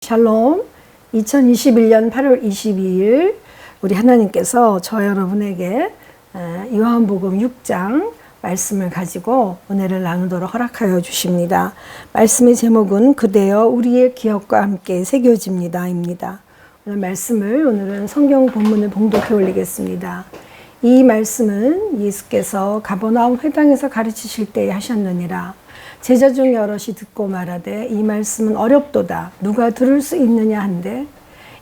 샬롬. 2021년 8월 22일 우리 하나님께서 저 여러분에게 요한복음 6장 말씀을 가지고 은혜를 나누도록 허락하여 주십니다. 말씀의 제목은 그대여 우리의 기억과 함께 새겨집니다 입니다. 오늘은 성경 본문을 봉독해 올리겠습니다. 이 말씀은 예수께서 가버나움 회당에서 가르치실 때에 하셨느니라. 제자 중 여럿이 듣고 말하되 이 말씀은 어렵도다 누가 들을 수 있느냐 한데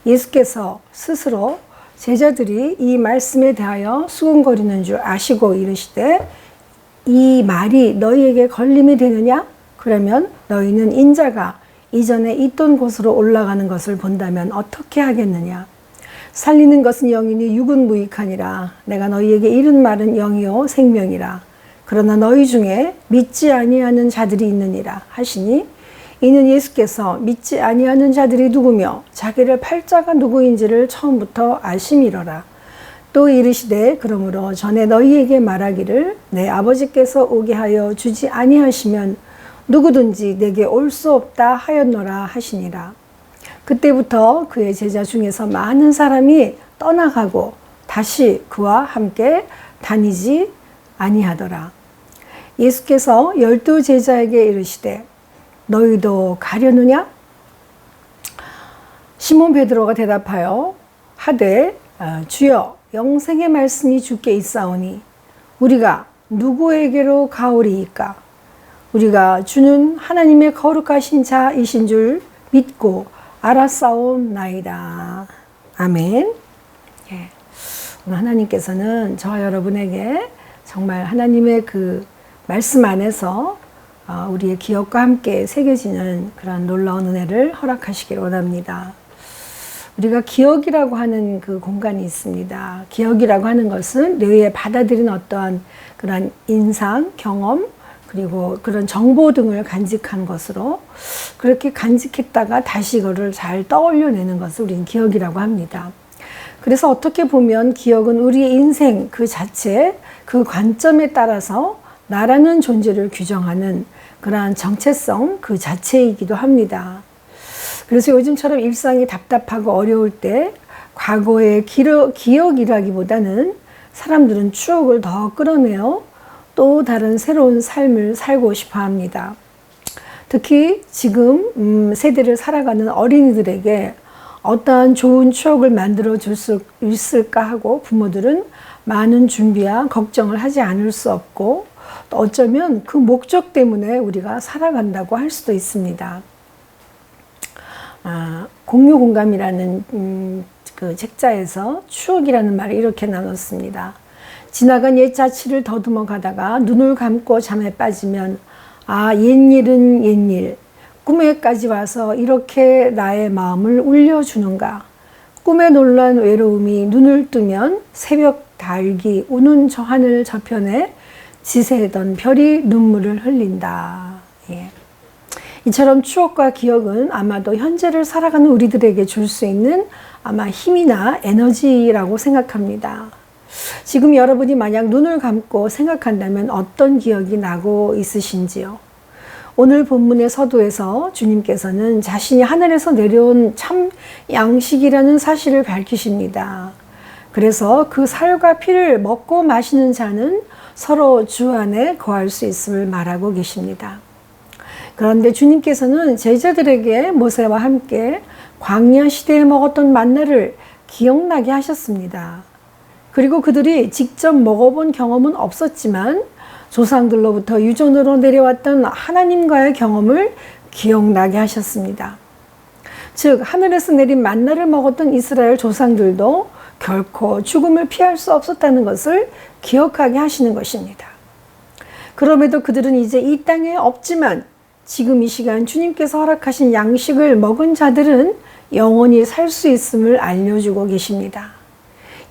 예수께서 스스로 제자들이 이 말씀에 대하여 수군거리는 줄 아시고 이르시되 이 말이 너희에게 걸림이 되느냐? 그러면 너희는 인자가 이전에 있던 곳으로 올라가는 것을 본다면 어떻게 하겠느냐? 살리는 것은 영이니 육은 무익하니라. 내가 너희에게 이른 말은 영이요 생명이라. 그러나 너희 중에 믿지 아니하는 자들이 있느니라 하시니 이는 예수께서 믿지 아니하는 자들이 누구며 자기를 팔자가 누구인지를 처음부터 아심이로라. 또 이르시되 그러므로 전에 너희에게 말하기를 내 아버지께서 오게 하여 주지 아니하시면 누구든지 내게 올 수 없다 하였노라 하시니라. 그때부터 그의 제자 중에서 많은 사람이 떠나가고 다시 그와 함께 다니지 아니하더라. 예수께서 12 제자에게 이르시되 너희도 가려느냐? 시몬 베드로가 대답하여 하되 주여 영생의 말씀이 주께 있사오니 우리가 누구에게로 가오리이까? 우리가 주는 하나님의 거룩하신 자이신 줄 믿고 알았사옵나이다. 아멘. 예. 오늘 하나님께서는 저와 여러분에게 정말 하나님의 그 말씀 안에서 우리의 기억과 함께 새겨지는 그런 놀라운 은혜를 허락하시기를 원합니다. 우리가 기억이라고 하는 그 공간이 있습니다. 기억이라고 하는 것은 뇌에 받아들인 어떠한 그런 인상, 경험, 그리고 그런 정보 등을 간직한 것으로 그렇게 간직했다가 다시 이거를 잘 떠올려내는 것을 우리는 기억이라고 합니다. 그래서 어떻게 보면 기억은 우리의 인생 그 자체, 그 관점에 따라서 나라는 존재를 규정하는 그러한 정체성 그 자체이기도 합니다. 그래서 요즘처럼 일상이 답답하고 어려울 때 과거의 기억이라기보다는 사람들은 추억을 더 끌어내어 또 다른 새로운 삶을 살고 싶어 합니다. 특히 지금 세대를 살아가는 어린이들에게 어떠한 좋은 추억을 만들어 줄 수 있을까 하고 부모들은 많은 준비와 걱정을 하지 않을 수 없고 또 어쩌면 그 목적 때문에 우리가 살아간다고 할 수도 있습니다. 공유공감이라는 그 책자에서 추억이라는 말을 이렇게 나눴습니다. 지나간 옛 자취를 더듬어 가다가 눈을 감고 잠에 빠지면 옛일은 옛일 꿈에까지 와서 이렇게 나의 마음을 울려주는가. 꿈에 놀란 외로움이 눈을 뜨면 새벽 달기 우는 저 하늘 저편에 지새던 별이 눈물을 흘린다. 예. 이처럼 추억과 기억은 아마도 현재를 살아가는 우리들에게 줄 수 있는 아마 힘이나 에너지라고 생각합니다. 지금 여러분이 만약 눈을 감고 생각한다면 어떤 기억이 나고 있으신지요? 오늘 본문의 서두에서 주님께서는 자신이 하늘에서 내려온 참 양식이라는 사실을 밝히십니다. 그래서 그 살과 피를 먹고 마시는 자는 서로 주 안에 거할 수 있음을 말하고 계십니다. 그런데 주님께서는 제자들에게 모세와 함께 광야 시대에 먹었던 만나를 기억나게 하셨습니다. 그리고 그들이 직접 먹어본 경험은 없었지만 조상들로부터 유전으로 내려왔던 하나님과의 경험을 기억나게 하셨습니다. 즉 하늘에서 내린 만나를 먹었던 이스라엘 조상들도 결코 죽음을 피할 수 없었다는 것을 기억하게 하시는 것입니다. 그럼에도 그들은 이제 이 땅에 없지만 지금 이 시간 주님께서 허락하신 양식을 먹은 자들은 영원히 살 수 있음을 알려주고 계십니다.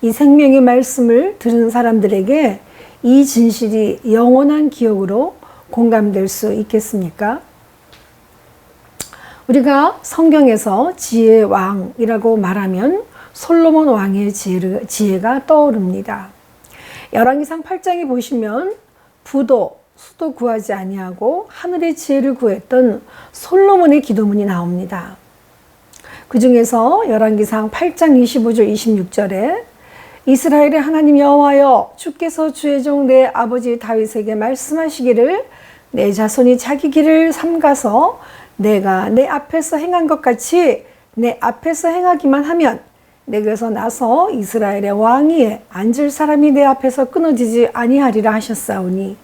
이 생명의 말씀을 들은 사람들에게 이 진실이 영원한 기억으로 공감될 수 있겠습니까? 우리가 성경에서 지혜의 왕이라고 말하면 솔로몬 왕의 지혜가 떠오릅니다. 열왕기상 8장에 보시면 부도, 수도 구하지 아니하고 하늘의 지혜를 구했던 솔로몬의 기도문이 나옵니다. 그 중에서 열왕기상 8장 25절 26절에 이스라엘의 하나님 여호와여 주께서 주의 종 내 아버지 다윗에게 말씀하시기를 내 자손이 자기 길을 삼가서 내가 내 앞에서 행한 것 같이 내 앞에서 행하기만 하면 내게서 나서 이스라엘의 왕위에 앉을 사람이 내 앞에서 끊어지지 아니하리라 하셨사오니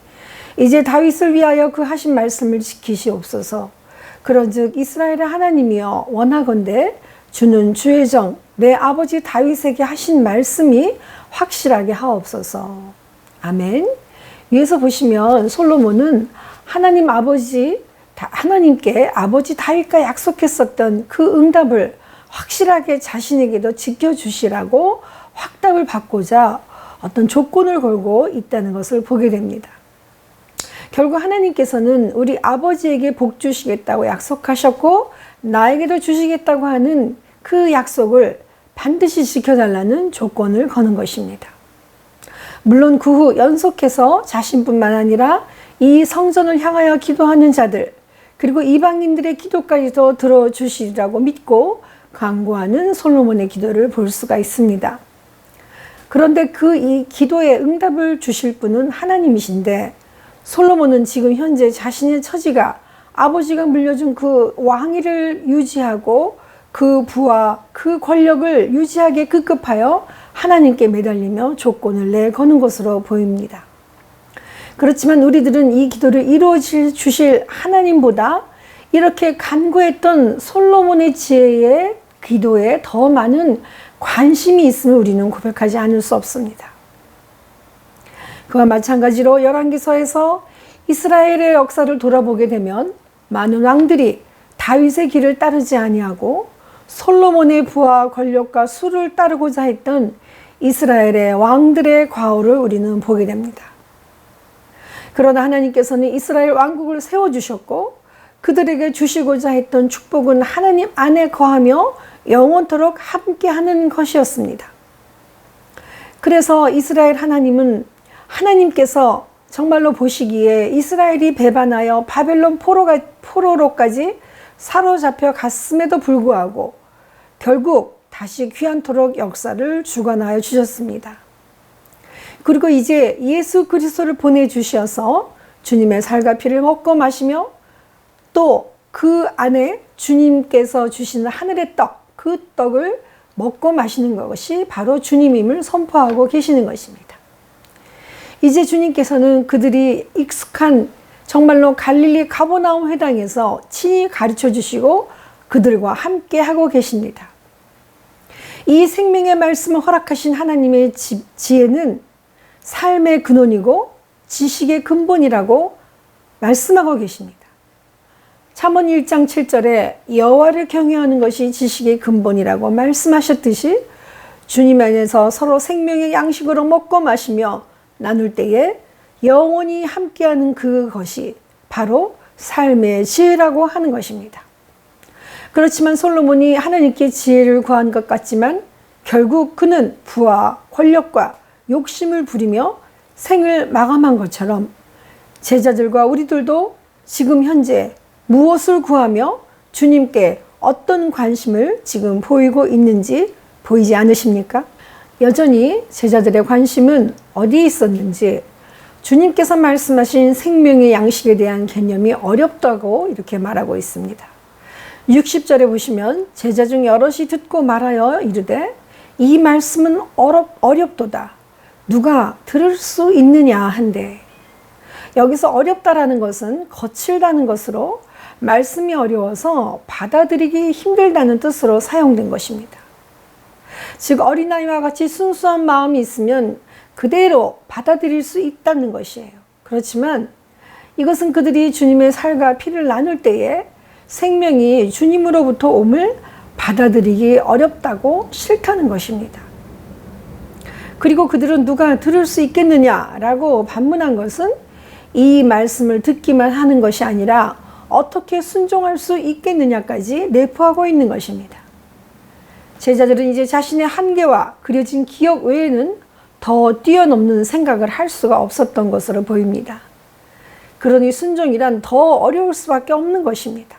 이제 다윗을 위하여 그 하신 말씀을 지키시옵소서. 그런즉 이스라엘의 하나님이여 원하건대 주는 주의 종 내 아버지 다윗에게 하신 말씀이 확실하게 하옵소서. 아멘. 위에서 보시면 솔로몬은 하나님께 아버지 다윗과 약속했었던 그 응답을 확실하게 자신에게도 지켜주시라고 확답을 받고자 어떤 조건을 걸고 있다는 것을 보게 됩니다. 결국 하나님께서는 우리 아버지에게 복 주시겠다고 약속하셨고 나에게도 주시겠다고 하는 그 약속을 반드시 지켜달라는 조건을 거는 것입니다. 물론 그 후 연속해서 자신뿐만 아니라 이 성전을 향하여 기도하는 자들 그리고 이방인들의 기도까지도 들어주시리라고 믿고 간구하는 솔로몬의 기도를 볼 수가 있습니다. 그런데 이 기도에 응답을 주실 분은 하나님이신데 솔로몬은 지금 현재 자신의 처지가 아버지가 물려준 그 왕위를 유지하고 그 부와 그 권력을 유지하기에 급급하여 하나님께 매달리며 조건을 내거는 것으로 보입니다. 그렇지만 우리들은 이 기도를 이루어 주실 하나님보다 이렇게 간구했던 솔로몬의 지혜의 기도에 더 많은 관심이 있음을 우리는 고백하지 않을 수 없습니다. 그와 마찬가지로 열왕기서에서 이스라엘의 역사를 돌아보게 되면 많은 왕들이 다윗의 길을 따르지 아니하고 솔로몬의 부와 권력과 수를 따르고자 했던 이스라엘의 왕들의 과오를 우리는 보게 됩니다. 그러나 하나님께서는 이스라엘 왕국을 세워주셨고 그들에게 주시고자 했던 축복은 하나님 안에 거하며 영원토록 함께하는 것이었습니다. 그래서 이스라엘 하나님께서 정말로 보시기에 이스라엘이 배반하여 바벨론 포로로까지 사로잡혀 갔음에도 불구하고 결국 다시 귀환토록 역사를 주관하여 주셨습니다. 그리고 이제 예수 그리스도를 보내주셔서 주님의 살과 피를 먹고 마시며 또 그 안에 주님께서 주시는 하늘의 떡, 그 떡을 먹고 마시는 것이 바로 주님임을 선포하고 계시는 것입니다. 이제 주님께서는 그들이 익숙한 정말로 갈릴리 가버나움 회당에서 친히 가르쳐 주시고 그들과 함께 하고 계십니다. 이 생명의 말씀을 허락하신 하나님의 지혜는 삶의 근원이고 지식의 근본이라고 말씀하고 계십니다. 잠언 1장 7절에 여호와를 경외하는 것이 지식의 근본이라고 말씀하셨듯이 주님 안에서 서로 생명의 양식으로 먹고 마시며 나눌 때에 영원히 함께하는 그것이 바로 삶의 지혜라고 하는 것입니다. 그렇지만 솔로몬이 하나님께 지혜를 구한 것 같지만 결국 그는 부와 권력과 욕심을 부리며 생을 마감한 것처럼 제자들과 우리들도 지금 현재 무엇을 구하며 주님께 어떤 관심을 지금 보이고 있는지 보이지 않으십니까? 여전히 제자들의 관심은 어디에 있었는지 주님께서 말씀하신 생명의 양식에 대한 개념이 어렵다고 이렇게 말하고 있습니다. 60절에 보시면 제자 중 여럿이 듣고 말하여 이르되 이 말씀은 어렵도다. 누가 들을 수 있느냐 한데 여기서 어렵다라는 것은 거칠다는 것으로 말씀이 어려워서 받아들이기 힘들다는 뜻으로 사용된 것입니다. 즉 어린아이와 같이 순수한 마음이 있으면 그대로 받아들일 수 있다는 것이에요. 그렇지만 이것은 그들이 주님의 살과 피를 나눌 때에 생명이 주님으로부터 옴을 받아들이기 어렵다고 싫다는 것입니다. 그리고 그들은 누가 들을 수 있겠느냐라고 반문한 것은 이 말씀을 듣기만 하는 것이 아니라 어떻게 순종할 수 있겠느냐까지 내포하고 있는 것입니다. 제자들은 이제 자신의 한계와 그려진 기억 외에는 더 뛰어넘는 생각을 할 수가 없었던 것으로 보입니다. 그러니 순종이란 더 어려울 수밖에 없는 것입니다.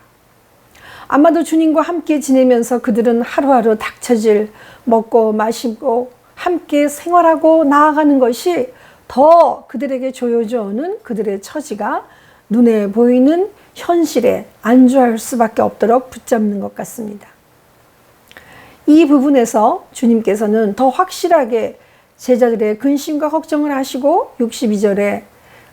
아마도 주님과 함께 지내면서 그들은 하루하루 닥쳐질 먹고 마시고 함께 생활하고 나아가는 것이 더 그들에게 조여져오는 그들의 처지가 눈에 보이는 현실에 안주할 수밖에 없도록 붙잡는 것 같습니다. 이 부분에서 주님께서는 더 확실하게 제자들의 근심과 걱정을 하시고 62절에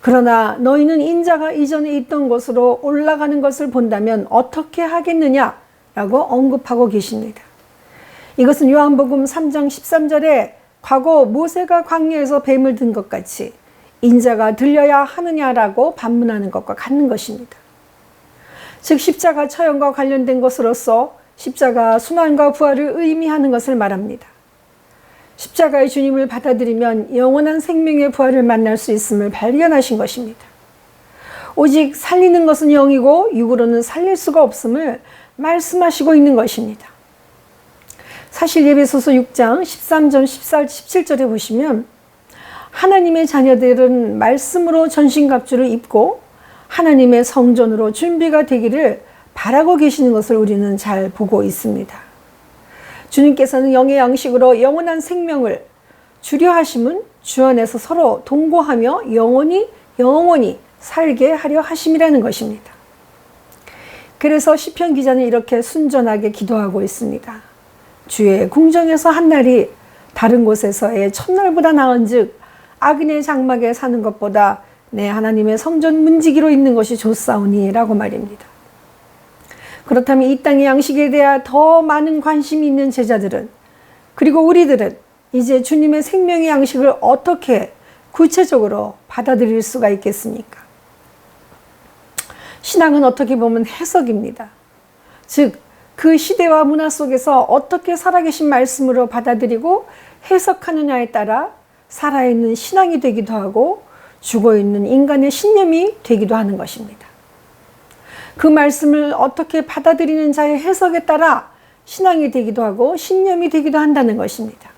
그러나 너희는 인자가 이전에 있던 곳으로 올라가는 것을 본다면 어떻게 하겠느냐 라고 언급하고 계십니다. 이것은 요한복음 3장 13절에 과거 모세가 광야에서 뱀을 든 것 같이 인자가 들려야 하느냐라고 반문하는 것과 같는 것입니다. 즉 십자가 처형과 관련된 것으로서 십자가 순환과 부활을 의미하는 것을 말합니다. 십자가의 주님을 받아들이면 영원한 생명의 부활을 만날 수 있음을 발견하신 것입니다. 오직 살리는 것은 영이고 육으로는 살릴 수가 없음을 말씀하시고 있는 것입니다. 사실 예배소서 6장 13절 17절에 보시면 하나님의 자녀들은 말씀으로 전신갑주를 입고 하나님의 성전으로 준비가 되기를 바라고 계시는 것을 우리는 잘 보고 있습니다. 주님께서는 영의 양식으로 영원한 생명을 주려 하심은 주 안에서 서로 동거하며 영원히 살게 하려 하심이라는 것입니다. 그래서 시편 기자는 이렇게 순전하게 기도하고 있습니다. 주의 궁정에서 한 날이 다른 곳에서의 첫날보다 나은즉 악인의 장막에 사는 것보다 내 하나님의 성전 문지기로 있는 것이 좋사오니 라고 말입니다. 그렇다면 이 땅의 양식에 대해 더 많은 관심이 있는 제자들은 그리고 우리들은 이제 주님의 생명의 양식을 어떻게 구체적으로 받아들일 수가 있겠습니까? 신앙은 어떻게 보면 해석입니다. 즉 그 시대와 문화 속에서 어떻게 살아계신 말씀으로 받아들이고 해석하느냐에 따라 살아있는 신앙이 되기도 하고 죽어있는 인간의 신념이 되기도 하는 것입니다. 그 말씀을 어떻게 받아들이는 자의 해석에 따라 신앙이 되기도 하고 신념이 되기도 한다는 것입니다.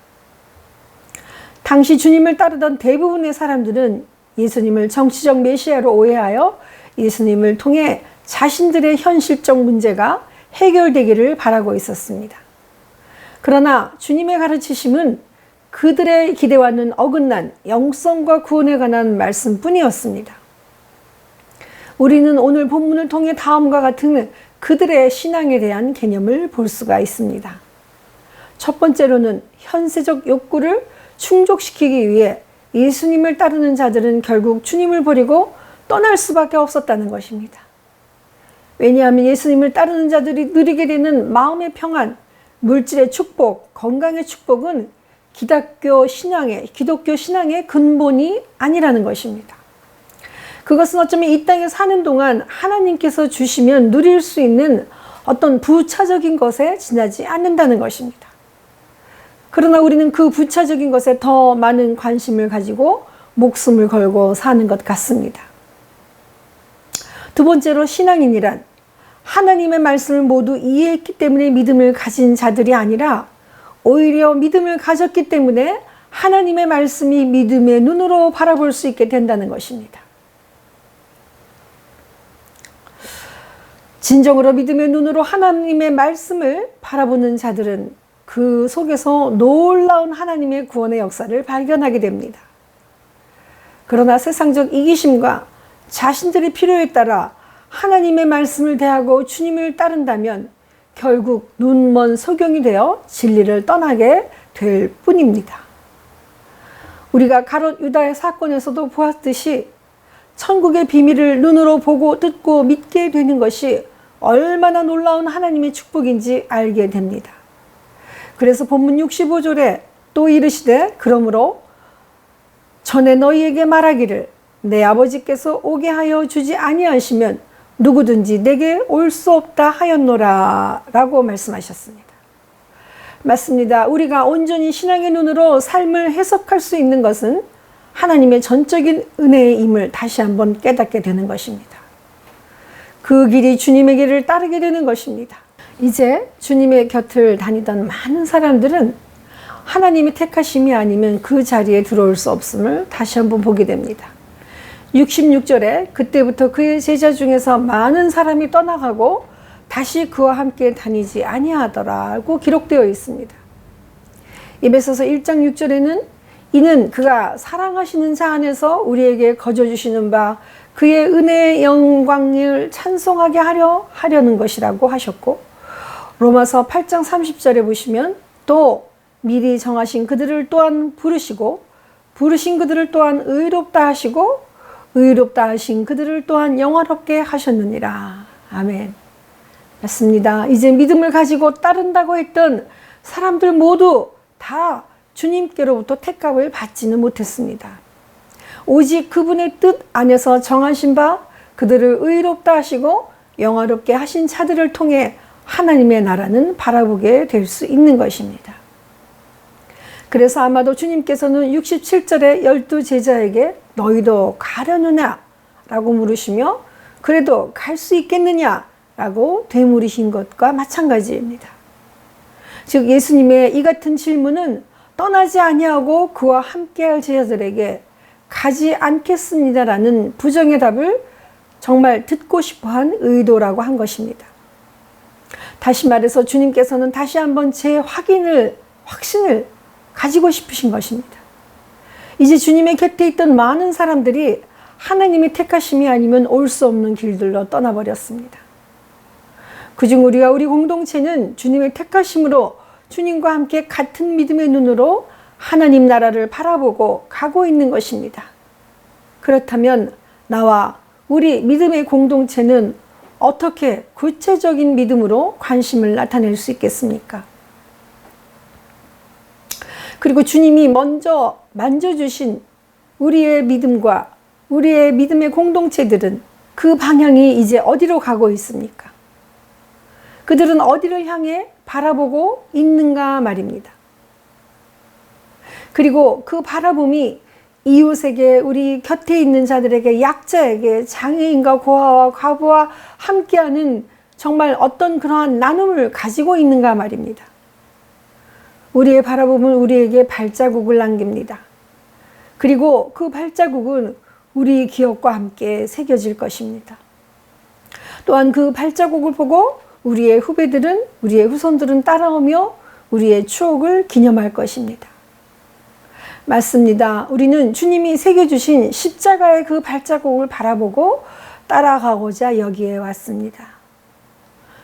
당시 주님을 따르던 대부분의 사람들은 예수님을 정치적 메시아로 오해하여 예수님을 통해 자신들의 현실적 문제가 해결되기를 바라고 있었습니다. 그러나 주님의 가르치심은 그들의 기대와는 어긋난 영성과 구원에 관한 말씀뿐이었습니다. 우리는 오늘 본문을 통해 다음과 같은 그들의 신앙에 대한 개념을 볼 수가 있습니다. 첫 번째로는 현세적 욕구를 충족시키기 위해 예수님을 따르는 자들은 결국 주님을 버리고 떠날 수밖에 없었다는 것입니다. 왜냐하면 예수님을 따르는 자들이 누리게 되는 마음의 평안, 물질의 축복, 건강의 축복은 기독교 신앙의 근본이 아니라는 것입니다. 그것은 어쩌면 이 땅에 사는 동안 하나님께서 주시면 누릴 수 있는 어떤 부차적인 것에 지나지 않는다는 것입니다. 그러나 우리는 그 부차적인 것에 더 많은 관심을 가지고 목숨을 걸고 사는 것 같습니다. 두 번째로 신앙인이란 하나님의 말씀을 모두 이해했기 때문에 믿음을 가진 자들이 아니라 오히려 믿음을 가졌기 때문에 하나님의 말씀이 믿음의 눈으로 바라볼 수 있게 된다는 것입니다. 진정으로 믿음의 눈으로 하나님의 말씀을 바라보는 자들은 그 속에서 놀라운 하나님의 구원의 역사를 발견하게 됩니다. 그러나 세상적 이기심과 자신들의 필요에 따라 하나님의 말씀을 대하고 주님을 따른다면 결국 눈먼 소경이 되어 진리를 떠나게 될 뿐입니다. 우리가 가롯 유다의 사건에서도 보았듯이 천국의 비밀을 눈으로 보고 듣고 믿게 되는 것이 얼마나 놀라운 하나님의 축복인지 알게 됩니다. 그래서 본문 65절에 또 이르시되 그러므로 전에 너희에게 말하기를 내 아버지께서 오게 하여 주지 아니하시면 누구든지 내게 올 수 없다 하였노라 라고 말씀하셨습니다. 맞습니다. 우리가 온전히 신앙의 눈으로 삶을 해석할 수 있는 것은 하나님의 전적인 은혜의 임을 다시 한번 깨닫게 되는 것입니다. 그 길이 주님의 길을 따르게 되는 것입니다. 이제 주님의 곁을 다니던 많은 사람들은 하나님의 택하심이 아니면 그 자리에 들어올 수 없음을 다시 한번 보게 됩니다. 66절에 그때부터 그의 제자 중에서 많은 사람이 떠나가고 다시 그와 함께 다니지 아니하더라고 기록되어 있습니다. 에베소서 1장 6절에는 이는 그가 사랑하시는 자 안에서 우리에게 거저 주시는 바 그의 은혜의 영광을 찬송하게 하려는 것이라고 하셨고, 로마서 8장 30절에 보시면 또 미리 정하신 그들을 또한 부르시고 부르신 그들을 또한 의롭다 하시고 의롭다 하신 그들을 또한 영화롭게 하셨느니라. 아멘. 맞습니다. 이제 믿음을 가지고 따른다고 했던 사람들 모두 다 주님께로부터 택함을 받지는 못했습니다. 오직 그분의 뜻 안에서 정하신 바 그들을 의롭다 하시고 영화롭게 하신 자들을 통해 하나님의 나라는 바라보게 될 수 있는 것입니다. 그래서 아마도 주님께서는 67절에 12제자에게 너희도 가려느냐? 라고 물으시며 그래도 갈 수 있겠느냐? 라고 되물으신 것과 마찬가지입니다. 즉 예수님의 이 같은 질문은 떠나지 아니하고 그와 함께할 제자들에게 가지 않겠습니다라는 부정의 답을 정말 듣고 싶어한 의도라고 한 것입니다. 다시 말해서 주님께서는 다시 한번 확신을 가지고 싶으신 것입니다. 이제 주님의 곁에 있던 많은 사람들이 하나님의 택하심이 아니면 올 수 없는 길들로 떠나버렸습니다. 그중 우리 공동체는 주님의 택하심으로 주님과 함께 같은 믿음의 눈으로 하나님 나라를 바라보고 가고 있는 것입니다. 그렇다면 나와 우리 믿음의 공동체는 어떻게 구체적인 믿음으로 관심을 나타낼 수 있겠습니까? 그리고 주님이 먼저 만져주신 우리의 믿음과 우리의 믿음의 공동체들은 그 방향이 이제 어디로 가고 있습니까? 그들은 어디를 향해 바라보고 있는가 말입니다. 그리고 그 바라봄이 이웃에게, 우리 곁에 있는 자들에게, 약자에게, 장애인과 고아와 과부와 함께하는 정말 어떤 그러한 나눔을 가지고 있는가 말입니다. 우리의 바라봄은 우리에게 발자국을 남깁니다. 그리고 그 발자국은 우리 기억과 함께 새겨질 것입니다. 또한 그 발자국을 보고 우리의 후배들은, 우리의 후손들은 따라오며 우리의 추억을 기념할 것입니다. 맞습니다. 우리는 주님이 새겨주신 십자가의 그 발자국을 바라보고 따라가고자 여기에 왔습니다.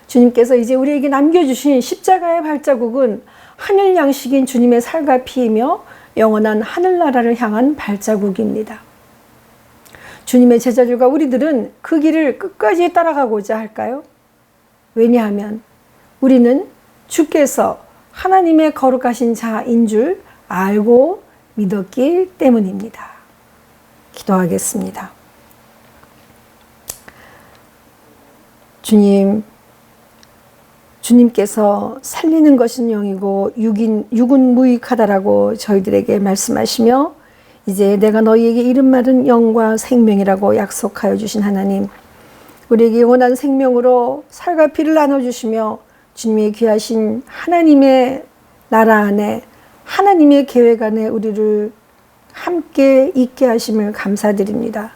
주님께서 이제 우리에게 남겨주신 십자가의 발자국은 하늘 양식인 주님의 살과 피이며 영원한 하늘나라를 향한 발자국입니다. 주님의 제자들과 우리들은 그 길을 끝까지 따라가고자 할까요? 왜냐하면 우리는 주께서 하나님의 거룩하신 자인 줄 알고 믿었기 때문입니다. 기도하겠습니다. 주님께서 살리는 것은 영이고 육은 무익하다라고 저희들에게 말씀하시며 이제 내가 너희에게 이른 말은 영과 생명이라고 약속하여 주신 하나님, 우리에게 영원한 생명으로 살과 피를 나눠주시며 주님의 귀하신 하나님의 나라 안에, 하나님의 계획 안에 우리를 함께 있게 하심을 감사드립니다.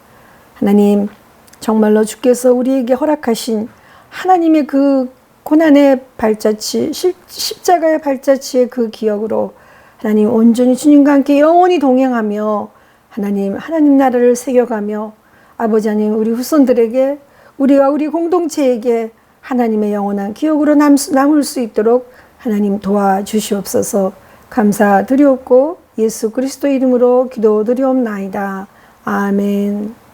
하나님, 정말로 주께서 우리에게 허락하신 하나님의 그 고난의 발자취, 십자가의 발자취의 그 기억으로 하나님 온전히 주님과 함께 영원히 동행하며 하나님 나라를 새겨가며 아버지 하나님, 우리 후손들에게, 우리와 우리 공동체에게 하나님의 영원한 기억으로 남을 수 있도록 하나님 도와주시옵소서. 감사드리옵고 예수 그리스도 이름으로 기도드리옵나이다. 아멘.